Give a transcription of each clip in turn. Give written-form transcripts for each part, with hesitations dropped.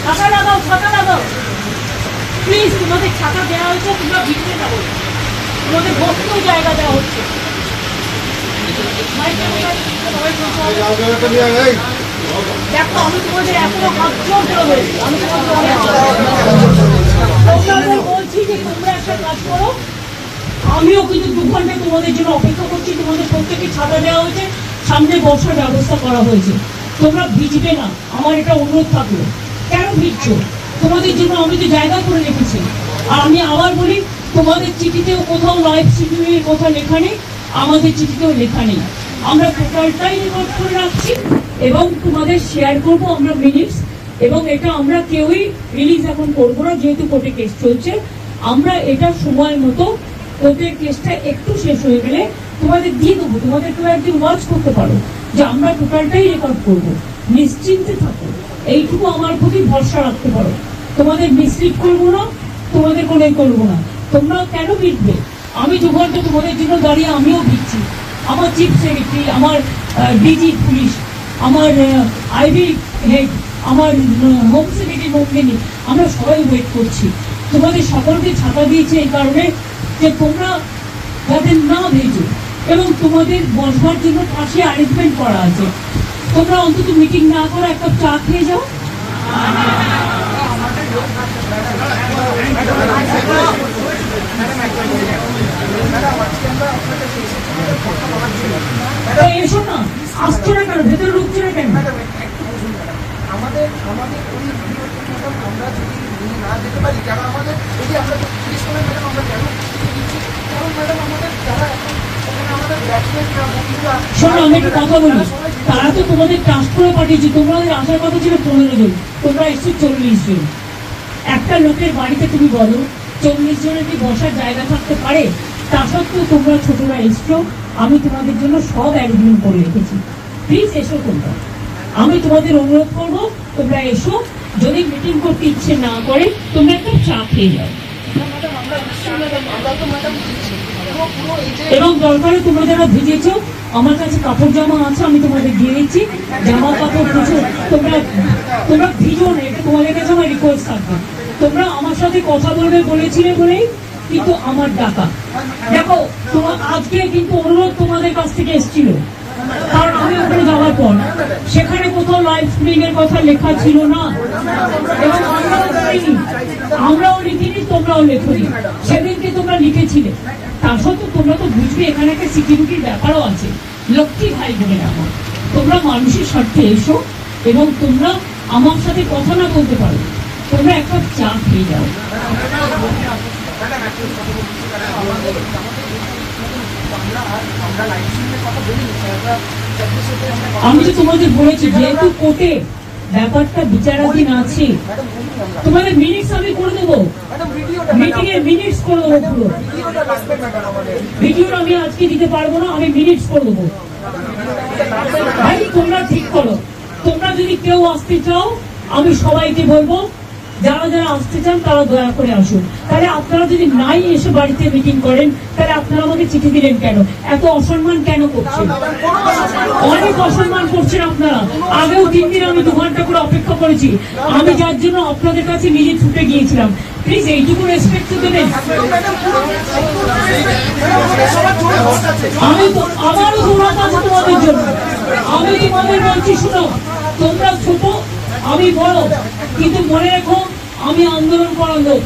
ছাতা লাগাও, ছাতা লাগাও প্লিজ। তোমাদের ছাতা দেওয়া হয়েছে, তোমরা ভিতরে যাবো, তোমাদের বসতেও জায়গা দেওয়া হচ্ছে। দেখো আমি তোমাদের এখনো হাত জোর করে বলছি, আমি তোমাদের বলছি যে তোমরা একটা কাজ করো। আমিও কিন্তু 2 ঘন্টা তোমাদের জন্য অপেক্ষা করছি। তোমাদের প্রত্যেকে ছাতা দেওয়া হয়েছে, সামনে বসার ব্যবস্থা করা হয়েছে। তোমরা ভিজবে না, আমার এটা অনুরোধ থাকলো। কেন ভিজছো? তোমাদের জন্য আমি তো জায়গা করে রেখেছি। আর আমি আবার বলি, তোমাদের চিঠিতেও কোথাও লাইভ শিডিউলের কথা লেখা নেই, আমাদের চিঠিতেও লেখা নেই। আমরা টোটালটাই রেকর্ড করে রাখছি এবং তোমাদের শেয়ার করবো আমরা মিনিটস। এবং এটা আমরা কেউই রিলিজ এখন করবো না, যেহেতু কোর্টে কেস চলছে। আমরা এটা সময় মতো কোর্টের কেসটা একটু শেষ হয়ে গেলে তোমাদের দিয়ে দেবো। তোমাদের কেউ একদিন ওয়াচ করতে পারো যে আমরা টোটালটাই রেকর্ড করবো। নিশ্চিন্তে থাকো, এইটুকু আমার প্রতি ভরসা রাখতে পারো। তোমাদের মিসলিড করবো না, তোমাদের কোনোই করবো না। তোমরা কেন ভিড়বে? আমি 2 ঘন্টা তোমাদের জন্য দাঁড়িয়ে আমিও ভিড়ছি। আমার চিফ সেক্রেটারি, আমার ডিজি পুলিশ, আমার আইবি হেড, আমার হোম সেক্রেটারি মন্দিনী, আমরা সবাই ওয়েট করছি। তোমাদের সকলকে ছাতা দিয়েছে এই কারণে যে তোমরা যাতে না ভেজো, এবং তোমাদের বসবার জন্য পাশে অ্যারেঞ্জমেন্ট করা আছে। তোমরা অন্তত মিটিং না করে একটা চা খেয়ে যাও। এসো না, আসছো না কেন? ভেতরে ঢুকছো না কেন? আমাদের আমরা যদি না যেতে পারি, কেন আমাদের যদি আমরা জিজ্ঞেস করেন ম্যাডাম আমরা কেন দিচ্ছি, কারণ ম্যাডাম আমাদের যারা এখন আমাদের শোনো, আমি একটু কথা বলি। তারা তো তোমাদের ট্রাস্ট করে পাঠিয়েছি, তোমাদের আসার কথা ছিল 15 জন, তোমরা এসছো 40 জন। একটা লোকের বাড়িতে তুমি বলো 40 জনের কি বসার জায়গা থাকতে পারে? তা সত্ত্বেও তোমরা ছোটরা এসছো, আমি তোমাদের জন্য সব অ্যারেঞ্জমেন্ট করে রেখেছি। প্লিজ এসো তোমরা, আমি তোমাদের অনুরোধ করবো তোমরা এসো। যদি মিটিং করতে ইচ্ছে না করে তোমরা একটা চা খেয়ে যাও, এবং দরকারে তোমরা যারা ভিজেছো আমার কাছে কাপড় জামা আছে, আমি তোমাদের দিয়ে দিচ্ছি জামা কাপড় কিছু। তোমরা ভিজো না, এটা তোমাদের কাছে আমার রিকোয়েস্ট থাকবে। তোমরা আমার সাথে কথা বলবে বলেছিলে বলেই কিন্তু আমার ডাকা। দেখো তোমার আজকে কিন্তু অনুরোধ তোমাদের কাছ থেকে এসেছিল, কারণ আমি ওখানে যাওয়ার পর সেখানে কোথাও লাইভ স্ট্রিমিং এর কথা লেখা ছিল না, এবং আমরাও লিখিনি, তোমরাও লেখনি। সেদিনকে তোমরা লিখেছিলে, তা সত্ত্বেও তোমরা তো বুঝবে এখানে একটা সিকিউরিটির ব্যাপারও আছে। লক্ষ্মী ভাই বোনের আমার, তোমরা মানুষের স্বার্থে এসো, এবং তোমরা আমার সাথে কথা না বলতে পারো, তোমরা একটা চা খেয়ে যাও। আমি তো তোমাদের বলেছি, যেহেতু কোর্টে ব্যাপারটা বিচারাধীন আছে, তোমাদের মিনিটস আমি করে দেবো, মিটিং এর মিনিটস করে দেবো। পুরো ভিডিও আমি আজকে দিতে পারবো না, আমি মিনিটস করে দেবো। ভাই তোমরা ঠিক করো, তোমরা যদি কেউ আসতে চাও আমি সবাইকে বলবো যারা যারা আসতে চান তারা দয়া করে আসুন। তাহলে আপনারা যদি নাই এসে বাড়িতে মিটিং করেন, তাহলে আপনারা আমাকে চিঠি দিলেন কেন? এত অসম্মান কেন করছেন? অনেক অসম্মান করছেন আপনারা। আগেও 3 দিন আমি 2 ঘন্টা করে অপেক্ষা করেছি, আমি যার জন্য আপনাদের কাছে নিজে ছুটে গিয়েছিলাম। প্লিজ এইটুকু রেসপেক্ট তো দেবেন। আমি তো আমারও দৌড়াতে আছে তোমাদের জন্য। আমি তোমাদের বলছি, শুনো, তোমরা ছোট আমি বড়, কিন্তু মনে রেখো আমি আন্দোলন করার লোক,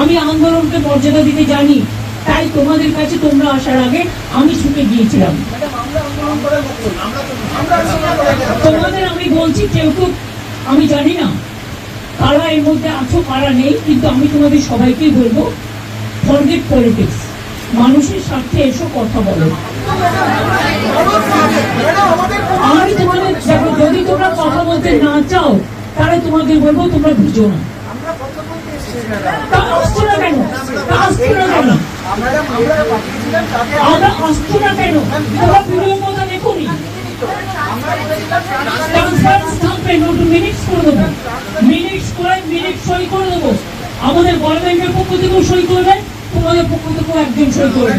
আমি আন্দোলনকে মর্যাদা দিতে জানি। তাই তোমাদের কাছে তোমরা আসার আগে আমি ছুটে গিয়েছিলাম। তোমাদের আমি বলছি, কেউ কেউ আমি জানি না কারা এর মধ্যে আছো কারা নেই, কিন্তু আমি তোমাদের সবাইকেই বলবো, ফরগেট পলিটিক্স, মানুষের স্বার্থে এসো, কথা বলো। আমি তোমাদের দেখো, যদি তোমরা কথা বলতে না চাও তাহলে তোমাদের বলবো তোমরা বুঝো না। আসছো না কেন? আসছো না কেন? আমরা আসছো না কেন? তোমরা ভিডিওর মধ্যে দেখোনি। মিনিটস করে দেবো, মিনিটস করে মিনিট সই করে দেবো। আমাদের গভর্নমেন্টের পক্ষ থেকেও সই করবে, তোমাদের পক্ষ থেকেও একজন সই করবে।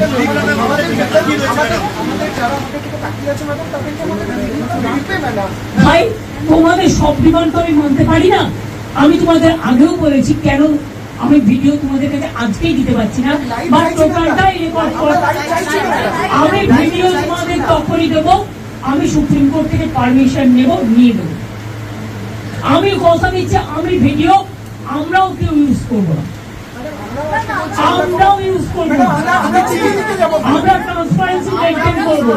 ভাই তোমাদের সব ডিমান্ড তো আমি মানতে পারি না, আমি তোমাদের আগেও বলেছি কেন আমি ভিডিও তোমাদের কাছে আজকেই দিতে পারছি না, বা টোটালটাই রেকর্ড করে আমি ভিডিও তোমাদের তখনই দেবো আমি সুপ্রিম কোর্ট থেকে পারমিশন নিয়ে দেবো। আমি কথা দিচ্ছি আমি ভিডিও আমরাও কেউ ইউজ করবো না, আমরাও ইউজ করবো না, আমরা ট্রান্সপারেন্সি মেনটেন করবো।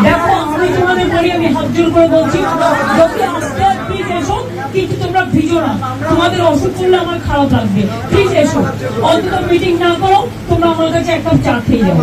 দেখো আমি তোমাদের বলি, আমি হাত জোর করে বলছি যদি আজকে প্লিজ এসো, কিন্তু তোমরা ভিজো না, তোমাদের অসুখ করলে আমার খারাপ লাগবে, প্লিজ এসো, অন্তত মিটিং না করো, তোমরা আমার কাছে এক কাপ চা খেয়ে যাও।